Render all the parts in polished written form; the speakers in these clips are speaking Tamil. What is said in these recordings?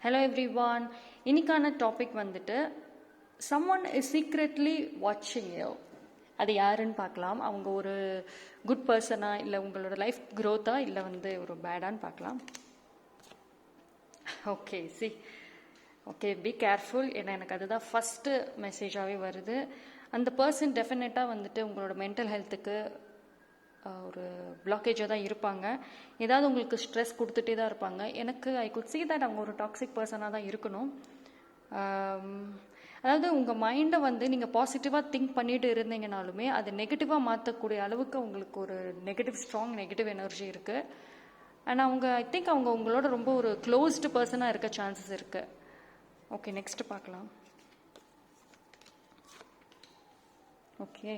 Hello everyone. இன்னைக்கான டாபிக் வந்துட்டு someone is secretly watching you. அது யாருன்னு பார்க்கலாம். அவங்க ஒரு குட் பர்சனா, இல்லை உங்களோட லைஃப் க்ரோத்தா, இல்லை ஒரு பேடான்னு பார்க்கலாம். Okay be careful. ஏன்னா எனக்கு அதுதான் ஃபஸ்ட்டு மெசேஜாகவே வருது. அந்த பர்சன் டெஃபினட்டாக உங்களோட மென்டல் ஹெல்த்துக்கு ஒரு பிளாக்கேஜாக தான் இருப்பாங்க. ஏதாவது உங்களுக்கு ஸ்ட்ரெஸ் கொடுத்துட்டே தான் இருப்பாங்க. எனக்கு ஐ குட் see that அவங்க ஒரு டாக்ஸிக் பர்சனாக தான் இருக்கணும். அதாவது உங்கள் மைண்டை நீங்கள் பாசிட்டிவாக திங்க் பண்ணிட்டு இருந்தீங்கனாலுமே அது நெகட்டிவாக மாற்றக்கூடிய அளவுக்கு உங்களுக்கு ஒரு ஸ்ட்ராங் நெகட்டிவ் எனர்ஜி இருக்குது. அண்ட் ஐ திங்க் அவங்க உங்களோட ரொம்ப ஒரு க்ளோஸ்டு பர்சனாக இருக்க சான்சஸ் இருக்குது. ஓகே, நெக்ஸ்ட் பார்க்கலாம். ஓகே,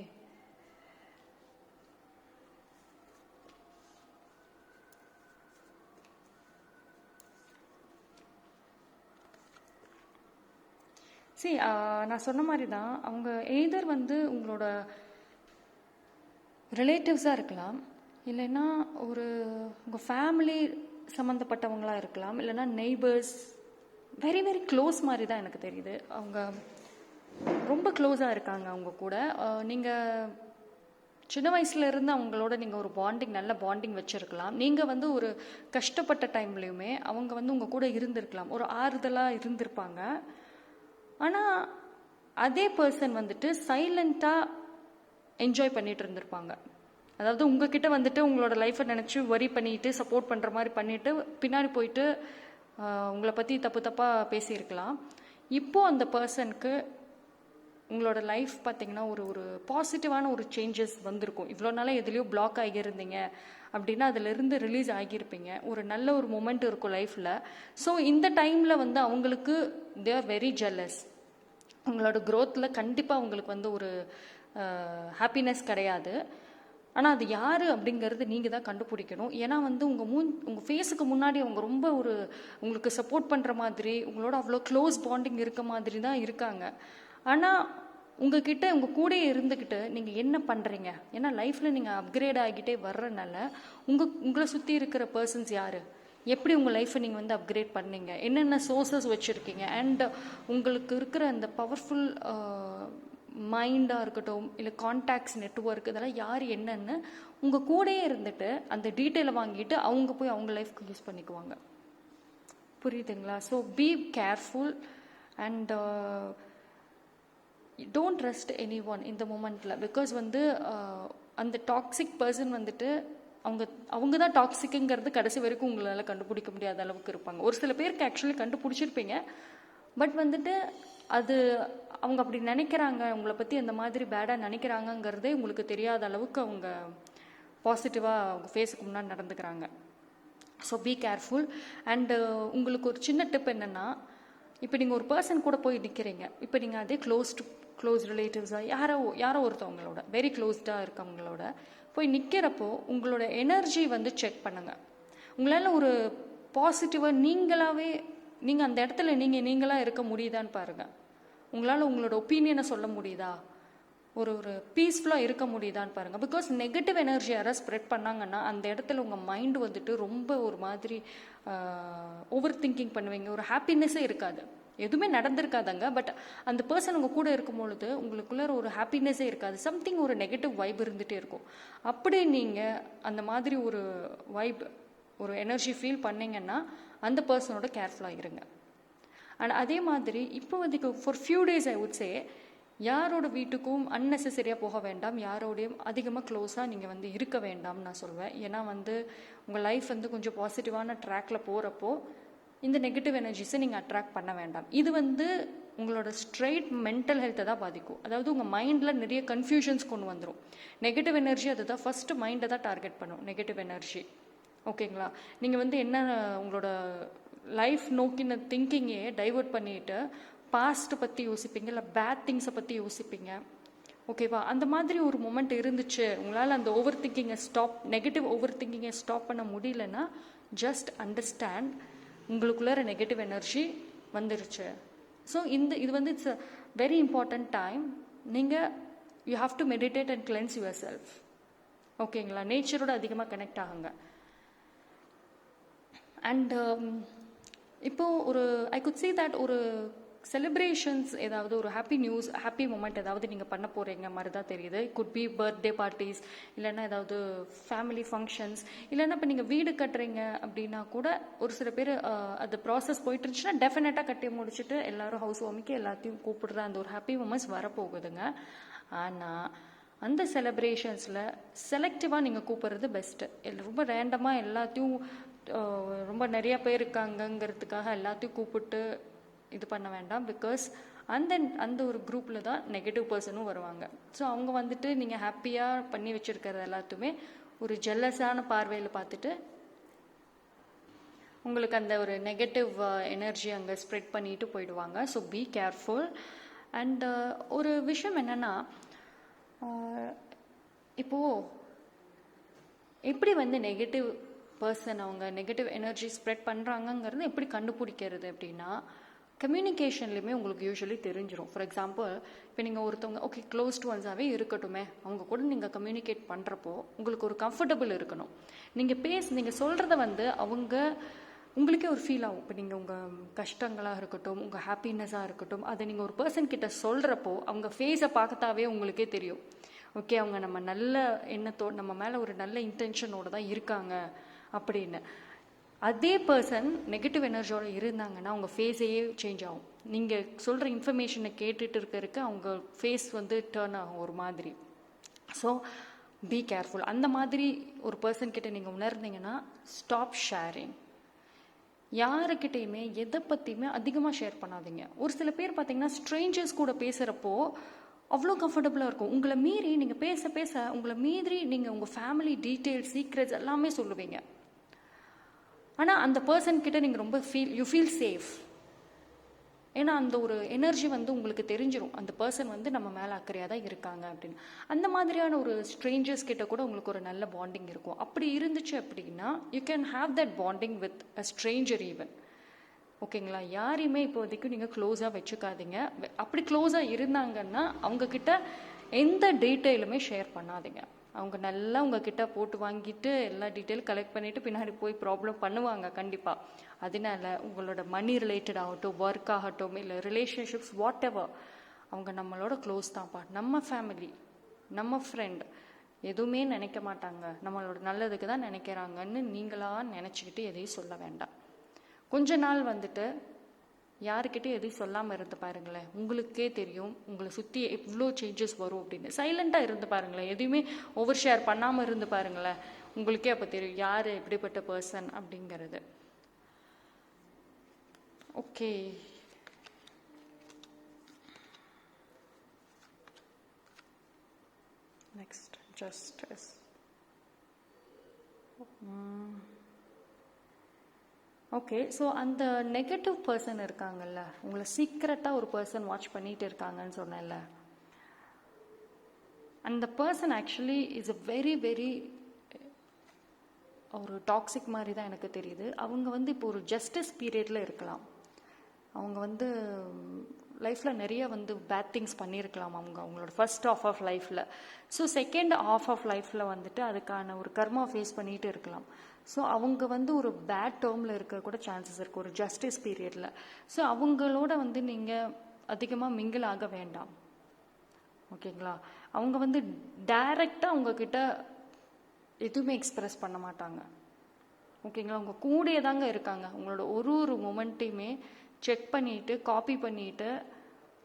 நான் சொன்ன மாதிரி தான் அவங்க எய்தர் உங்களோட ரிலேட்டிவ்ஸாக இருக்கலாம், இல்லைன்னா உங்கள் ஃபேமிலி சம்மந்தப்பட்டவங்களாக இருக்கலாம், இல்லைன்னா நெய்பர்ஸ். வெரி வெரி க்ளோஸ் மாதிரி தான் எனக்கு தெரியுது. அவங்க ரொம்ப க்ளோஸாக இருக்காங்க அவங்க கூட. நீங்கள் சின்ன வயசுலேருந்து அவங்களோட நீங்கள் ஒரு நல்ல பாண்டிங் வச்சுருக்கலாம். நீங்கள் ஒரு கஷ்டப்பட்ட டைம்லேயுமே அவங்க உங்கள் கூட இருந்திருக்கலாம், ஒரு ஆறுதலாக இருந்திருப்பாங்க. ஆனால் அதே பர்சன் சைலண்ட்டாக என்ஜாய் பண்ணிட்டு இருந்திருப்பாங்க. அதாவது உங்ககிட்ட உங்களோட லைஃப்பை நினச்சி வரி பண்ணிட்டு சப்போர்ட் பண்ணுற மாதிரி பண்ணிட்டு பின்னாடி போயிட்டு உங்களை பற்றி தப்பாக பேசியிருக்கலாம். இப்போது அந்த பர்சனுக்கு உங்களோட லைஃப் பார்த்திங்கன்னா ஒரு பாசிட்டிவான ஒரு சேஞ்சஸ் வந்திருக்கும். இவ்வளோ நாளாக எதுலேயோ பிளாக் ஆகியிருந்தீங்க அப்படின்னா அதிலிருந்து ரிலீஸ் ஆகியிருப்பீங்க. ஒரு நல்ல ஒரு மொமெண்ட் இருக்கும் லைஃப்பில். ஸோ இந்த டைமில் அவங்களுக்கு தே ஆர் வெரி ஜெல்லஸ். உங்களோட க்ரோத்தில் கண்டிப்பாக அவங்களுக்கு ஒரு ஹாப்பினஸ் கிடையாது. ஆனால் அது யார் அப்படிங்கிறது நீங்கள் தான் கண்டுபிடிக்கணும். ஏன்னா உங்கள் ஃபேஸுக்கு முன்னாடி அவங்க ரொம்ப உங்களுக்கு சப்போர்ட் பண்ணுற மாதிரி, உங்களோட அவ்வளோ க்ளோஸ் பாண்டிங் இருக்க மாதிரி தான் இருக்காங்க. ஆனால் உங்ககிட்ட உங்கள் கூடயே இருந்துக்கிட்டு நீங்கள் என்ன பண்ணுறீங்க? ஏன்னா லைஃப்பில் நீங்கள் அப்கிரேட் ஆகிட்டே வர்றதுனால உங்களை சுற்றி இருக்கிற பர்சன்ஸ் யார், எப்படி உங்கள் லைஃப்பை நீங்கள் அப்கிரேட் பண்ணீங்க, என்னென்ன சோர்ஸஸ் வச்சுருக்கீங்க, அண்ட் உங்களுக்கு இருக்கிற அந்த பவர்ஃபுல் மைண்டாக இருக்கட்டும், இல்லை கான்டாக்ட்ஸ் நெட்வொர்க், இதெல்லாம் யார் என்னன்னு உங்கள் கூடயே இருந்துட்டு அந்த டீட்டெயிலை வாங்கிட்டு அவங்க போய் அவங்க லைஃப்க்கு யூஸ் பண்ணிக்குவாங்க. புரியுதுங்களா? So be careful and don't trust any one இந்த மூமெண்ட்டில். பிகாஸ் அந்த டாக்ஸிக் பர்சன் அவங்க தான் டாக்ஸிக்குங்கிறது கடைசி வரைக்கும் உங்களால் கண்டுபிடிக்க முடியாத அளவுக்கு இருப்பாங்க. ஒரு சில பேருக்கு ஆக்சுவலி கண்டுபிடிச்சிருப்பீங்க, பட் அது அவங்க அப்படி நினைக்கிறாங்க, உங்களை பற்றி அந்த மாதிரி பேடாக நினைக்கிறாங்கங்கிறதே உங்களுக்கு தெரியாத அளவுக்கு அவங்க பாசிட்டிவாக அவங்க ஃபேஸுக்கு முன்னாடி நடந்துக்கிறாங்க. So be careful. அண்டு உங்களுக்கு ஒரு சின்ன டிப் என்னென்னா, இப்போ நீங்கள் ஒரு பர்சன் கூட போய் நிற்கிறீங்க, இப்போ நீங்கள் அதே க்ளோஸ் ரிலேட்டிவ்ஸாக யாரோ ஒருத்தவங்களோட வெரி க்ளோஸ்டாக இருக்கவங்களோட போய் நிற்கிறப்போ உங்களோட எனர்ஜி செக் பண்ணுங்கள். உங்களால் ஒரு பாசிட்டிவாக நீங்கள் அந்த இடத்துல நீங்களாக இருக்க முடியுதான்னு பாருங்கள். உங்களால் உங்களோட ஒப்பீனியனை சொல்ல முடியுதா, ஒரு பீஸ்ஃபுல்லாக இருக்க முடியுதான்னு பாருங்கள். பிகாஸ் நெகட்டிவ் எனர்ஜி யாராவது ஸ்ப்ரெட் பண்ணாங்கன்னா அந்த இடத்துல உங்கள் மைண்டு ரொம்ப ஒரு மாதிரி ஓவர் திங்கிங் பண்ணுவீங்க, ஒரு ஹாப்பினஸ்ஸே இருக்காது, எதுவுமே நடந்திருக்காதாங்க. பட் அந்த பர்சன் உங்கள் கூட இருக்கும் பொழுது உங்களுக்குள்ள ஒரு ஹாப்பினஸ்ஸே இருக்காது, சம்திங் ஒரு நெகட்டிவ் வைப் இருந்துகிட்டே இருக்கும். அப்படி நீங்கள் அந்த மாதிரி ஒரு வைப், ஒரு எனர்ஜி ஃபீல் பண்ணிங்கன்னா அந்த பர்சனோட கேர்ஃபுல்லாக இருங்க. அண்ட் அதே மாதிரி இப்போ for few days I would say யாரோட வீட்டுக்கும் அன்னெசரியாக போக வேண்டாம், யாரோடையும் அதிகமாக க்ளோஸாக நீங்கள் இருக்க வேண்டாம்னு நான் சொல்வேன். ஏன்னா உங்கள் லைஃப் கொஞ்சம் பாசிட்டிவான ட்ராக்கில் போகிறப்போ இந்த நெகட்டிவ் எனர்ஜிஸை நீங்கள் அட்ராக்ட் பண்ண வேண்டாம். இது உங்களோட ஸ்ட்ரெயிட் மென்டல் ஹெல்த்தை தான் பாதிக்கும். அதாவது உங்கள் மைண்டில் நிறைய கன்ஃபியூஷன்ஸ் கொண்டு வந்துடும். நெகட்டிவ் எனர்ஜி அதுதான் ஃபஸ்ட்டு மைண்டை தான் டார்கெட் பண்ணும், நெகட்டிவ் எனர்ஜி. ஓகேங்களா? நீங்கள் என்ன உங்களோட லைஃப் நோக்கின திங்கிங்கே டைவர்ட் பண்ணிவிட்டு பாஸ்ட்டை பற்றி யோசிப்பீங்க, இல்லை பேட் திங்ஸை பற்றி யோசிப்பீங்க. ஓகேவா? அந்த மாதிரி ஒரு மொமெண்ட் இருந்துச்சு, உங்களால் அந்த நெகட்டிவ் ஓவர் திங்கிங்கை ஸ்டாப் பண்ண முடியலன்னா ஜஸ்ட் அண்டர்ஸ்டாண்ட் உங்களுக்குள்ளார நெகட்டிவ் எனர்ஜி வந்துருச்சு. ஸோ இது it's a very important time. நீங்கள் you have to meditate and cleanse yourself. ஓகேங்களா? நேச்சரோட அதிகமாக கனெக்ட் ஆகுங்க. அண்ட் இப்போது ஐ குட் see that ஒரு செலிப்ரேஷன்ஸ் ஏதாவது ஒரு ஹாப்பி நியூஸ் ஹாப்பி மூமெண்ட் ஏதாவது நீங்கள் பண்ண போகிறீங்க மாதிரி தான் தெரியுது. குட் பி பர்த்டே பார்ட்டிஸ், இல்லைன்னா ஏதாவது ஃபேமிலி ஃபங்க்ஷன்ஸ், இல்லைன்னா இப்போ நீங்கள் வீடு கட்டுறீங்க அப்படின்னா கூட ஒரு சில பேர் அது ப்ராசஸ் போயிட்டு இருந்துச்சுன்னா டெஃபினட்டாக கட்டி முடிச்சுட்டு எல்லாரும் ஹவுஸ் வார்மிக்கு எல்லாத்தையும் கூப்பிடுற அந்த ஒரு ஹாப்பி மூமெண்ட்ஸ் வரப்போகுதுங்க. ஆனால் அந்த செலிப்ரேஷன்ஸில் செலக்டிவாக நீங்கள் கூப்பிட்றது பெஸ்ட்டு. ரொம்ப ரேண்டமாக எல்லாத்தையும் ரொம்ப நிறையா பேர் இருக்காங்கங்கிறதுக்காக எல்லாத்தையும் கூப்பிட்டு இது பண்ண வேண்டாம். பிகாஸ் அந்த ஒரு குரூப்பில் தான் நெகட்டிவ் பர்சனும் வருவாங்க. ஸோ அவங்க வந்துட்டு நீங்கள் ஹாப்பியாக பண்ணி வச்சுருக்கிறது எல்லாத்தையுமே ஒரு ஜெல்லஸான பார்வையில் பார்த்துட்டு உங்களுக்கு அந்த ஒரு நெகட்டிவ் எனர்ஜி அங்கே ஸ்ப்ரெட் பண்ணிட்டு போயிடுவாங்க. So be careful. அண்ட் ஒரு விஷயம் என்னென்னா, இப்போது எப்படி வந்து நெகட்டிவ் பர்சன் அவங்க நெகட்டிவ் எனர்ஜி ஸ்ப்ரெட் பண்ணுறாங்கங்கிறது எப்படி கண்டுபிடிக்கிறது அப்படின்னா, கம்யூனிகேஷன்லையுமே உங்களுக்கு யூஸ்வலி தெரிஞ்சிடும். ஃபார் எக்ஸாம்பிள், இப்போ நீங்கள் ஒருத்தவங்க ஓகே க்ளோஸ்ட் ஒன்ஸாகவே இருக்கட்டுமே, அவங்க கூட நீங்கள் கம்யூனிகேட் பண்ணுறப்போ உங்களுக்கு ஒரு கம்ஃபர்டபுள் இருக்கணும். நீங்கள் சொல்கிறத வந்து அவங்க உங்களுக்கே ஒரு ஃபீல் ஆகும். இப்போ நீங்கள் உங்கள் கஷ்டங்களாக இருக்கட்டும், உங்கள் ஹாப்பினஸாக இருக்கட்டும், அதை நீங்கள் ஒரு பர்சன் கிட்ட சொல்கிறப்போ அவங்க ஃபேஸை பார்த்தாவே உங்களுக்கே தெரியும். ஓகே, அவங்க நம்ம நல்ல எண்ணத்தோடு நம்ம மேலே ஒரு நல்ல இன்டென்ஷனோடு தான் இருக்காங்க அப்படின்னு. அதே பர்சன் நெகட்டிவ் எனர்ஜியோடு இருந்தாங்கன்னா அவங்க ஃபேஸையே சேஞ்ச் ஆகும். நீங்கள் சொல்கிற இன்ஃபர்மேஷனை கேட்டுட்டு இருக்கிறதுக்கு அவங்க ஃபேஸ் வந்து டேர்ன் ஆகும் ஒரு மாதிரி. So be careful. அந்த மாதிரி ஒரு பர்சன் கிட்ட நீங்கள் உணர்ந்தீங்கன்னா ஸ்டாப் ஷேரிங். யாருக்கிட்டையுமே எதை பற்றியுமே அதிகமாக ஷேர் பண்ணாதீங்க. ஒரு சில பேர் பார்த்தீங்கன்னா ஸ்ட்ரேஞ்சர்ஸ் கூட பேசுகிறப்போ அவ்வளோ கம்ஃபர்டபுளாக இருக்கும். உங்களை மீறி நீங்கள் பேச பேச உங்களை மீறி நீங்கள் உங்கள் ஃபேமிலி டீட்டெயில்ஸ் சீக்ரெட்ஸ் எல்லாமே சொல்லுவீங்க. ஆனால் அந்த பர்சன் கிட்ட நீங்கள் ரொம்ப யூ ஃபீல் சேஃப். ஏன்னா அந்த ஒரு எனர்ஜி வந்து உங்களுக்கு தெரிஞ்சிடும், அந்த பர்சன் வந்து நம்ம மேலே அக்கறையாக தான் இருக்காங்க அப்படின்னு. அந்த மாதிரியான ஒரு ஸ்ட்ரேஞ்சர்ஸ் கிட்ட கூட உங்களுக்கு ஒரு நல்ல பாண்டிங் இருக்கும். அப்படி இருந்துச்சு அப்படின்னா you can have that bonding with a stranger even. ஓகேங்களா? யாரையுமே இப்போதைக்கு நீங்கள் க்ளோஸாக வச்சுக்காதீங்க. அப்படி க்ளோஸாக இருந்தாங்கன்னா அவங்கக்கிட்ட எந்த டீட்டெயிலுமே ஷேர் பண்ணாதீங்க. அவங்க நல்லா உங்ககிட்ட போட்டு வாங்கிட்டு எல்லா டீட்டெயிலும் கலெக்ட் பண்ணிவிட்டு பின்னாடி போய் ப்ராப்ளம் பண்ணுவாங்க கண்டிப்பாக. அதனால உங்களோட மணி ரிலேட்டட் ஆகட்டும், ஒர்க் ஆகட்டும், இல்லை ரிலேஷன்ஷிப்ஸ் வாட் எவர், அவங்க நம்மளோட க்ளோஸ் தான்ப்பா, நம்ம ஃபேமிலி, நம்ம ஃப்ரெண்ட், எதுவுமே நினைக்க மாட்டாங்க, நம்மளோட நல்லதுக்கு தான் நினைக்கிறாங்கன்னு நீங்களாக நினச்சிக்கிட்டு எதையும் சொல்ல வேண்டாம். கொஞ்ச நாள் வந்துட்டு யாருக்கிட்டையும் எதையும் சொல்லாமல் இருந்து பாருங்களேன், உங்களுக்கே தெரியும் உங்களை சுற்றி எவ்வளோ சேஞ்சஸ் வரும் அப்படின்னு. சைலண்ட்டாக இருந்து பாருங்களேன், எதையுமே ஓவர் ஷேர் பண்ணாமல் இருந்து பாருங்களேன், உங்களுக்கே அப்போ தெரியும் யார் எப்படிப்பட்ட பர்சன் அப்படிங்கிறது. Okay, next justice. Okay, so அந்த நெகட்டிவ் பர்சன் இருக்காங்கல்ல, உங்களை சீக்ரெட்டாக ஒரு பர்சன் வாட்ச் பண்ணிட்டு இருக்காங்கன்னு சொன்னேன்ல, அந்த person actually is a very very ஒரு டாக்ஸிக் மாதிரி தான் எனக்கு தெரியுது. அவங்க வந்து இப்போ ஒரு ஜஸ்டிஸ் பீரியடில் இருக்கலாம். அவங்க வந்து லைஃப்பில் நிறைய வந்து பேட் திங்ஸ் பண்ணியிருக்கலாம் அவங்களோட ஃபர்ஸ்ட் ஆஃப் ஆஃப் லைஃப்பில். ஸோ செகண்ட் ஆஃப் ஆஃப் லைஃப்பில் வந்துட்டு அதுக்கான ஒரு கர்மா ஃபேஸ் பண்ணிட்டு இருக்கலாம். ஸோ அவங்க வந்து ஒரு பேட் டேர்மில் இருக்க கூட சான்சஸ் இருக்குது ஒரு ஜஸ்டிஸ் பீரியடில். ஸோ அவங்களோட வந்து நீங்கள் அதிகமாக மிங்கிள் ஆக வேண்டாம். ஓகேங்களா? அவங்க வந்து டைரெக்டாக அவங்கக்கிட்ட எதுவுமே எக்ஸ்பிரஸ் பண்ண மாட்டாங்க. ஓகேங்களா? அவங்க கூடயே தாங்க இருக்காங்க. உங்களோட ஒரு ஒரு மொமெண்ட்டையுமே செக் பண்ணிவிட்டு காப்பி பண்ணிவிட்டு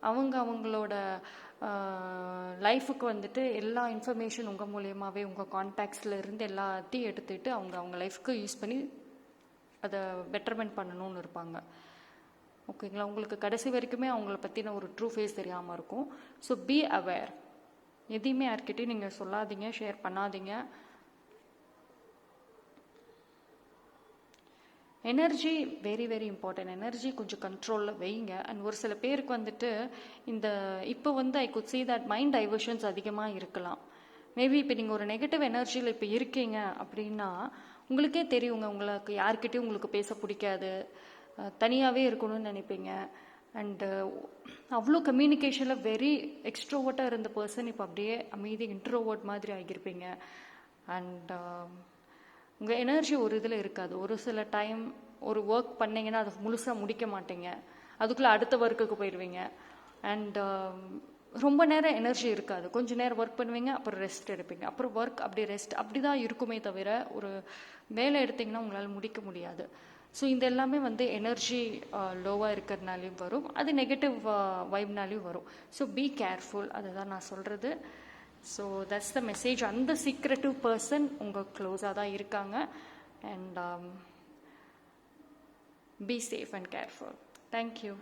அவங்களோட லைஃபுக்கு வந்துட்டு எல்லா இன்ஃபர்மேஷன் உங்கள் மூலியமாகவே உங்கள் கான்டாக்ட்ஸில் இருந்து எல்லாத்தையும் எடுத்துகிட்டு அவங்க லைஃப்க்கு யூஸ் பண்ணி அதை பெட்டர்மெண்ட் பண்ணணும்னு இருப்பாங்க. ஓகேங்களா? உங்களுக்கு கடைசி வரைக்குமே அவங்கள பற்றின ஒரு ட்ரூ ஃபேஸ் தெரியாமல் இருக்கும். So be aware. எதையுமே யார்கிட்டையும் நீங்கள் சொல்லாதீங்க, ஷேர் பண்ணாதீங்க. Energy very very important. Energy கொஞ்சம் கண்ட்ரோலில் வைங்க. அண்ட் ஒரு சில பேருக்கு வந்துட்டு இப்போ வந்து ஐ could see that mind diversions அதிகமாக இருக்கலாம். மேபி இப்போ நீங்கள் ஒரு நெகட்டிவ் எனர்ஜியில் இப்போ இருக்கீங்க அப்படின்னா உங்களுக்கே தெரியுங்க, உங்களுக்கு யார்கிட்டையும் உங்களுக்கு பேச பிடிக்காது, தனியாகவே இருக்கணும்னு நினைப்பீங்க. அண்டு அவ்வளோ கம்யூனிகேஷனில் வெரி எக்ஸ்ட்ரோவர்ட்டாக இருந்த பர்சன் இப்போ அப்படியே அமைதி இன்ட்ரோவர்ட் மாதிரி ஆகியிருப்பீங்க. அண்ட் உங்கள் எனர்ஜி ஒரு இதில் இருக்காது. ஒரு சில டைம் ஒரு ஒர்க் பண்ணிங்கன்னா அதை முழுசாக முடிக்க மாட்டீங்க, அதுக்குள்ளே அடுத்த ஒர்க்குக்கு போயிடுவீங்க. அண்ட் ரொம்ப நேரம் எனர்ஜி இருக்காது. கொஞ்சம் நேரம் ஒர்க் பண்ணுவீங்க, அப்புறம் ரெஸ்ட் எடுப்பீங்க, அப்புறம் ஒர்க், அப்படி ரெஸ்ட், அப்படி தான் இருக்குமே தவிர ஒரு வேலை எடுத்திங்கன்னா உங்களால் முடிக்க முடியாது. ஸோ இந்த எல்லாமே வந்து எனர்ஜி லோவாக இருக்கிறதுனாலையும் வரும், அது நெகட்டிவ் வைப்னாலையும் வரும். ஸோ பி கேர்ஃபுல், அதுதான் நான் சொல்கிறது. So that's the message. அந்த சீக்ரெட்டிவ் பர்சன் உங்கள் க்ளோஸாக தான் இருக்காங்க. And be safe and careful. Thank you.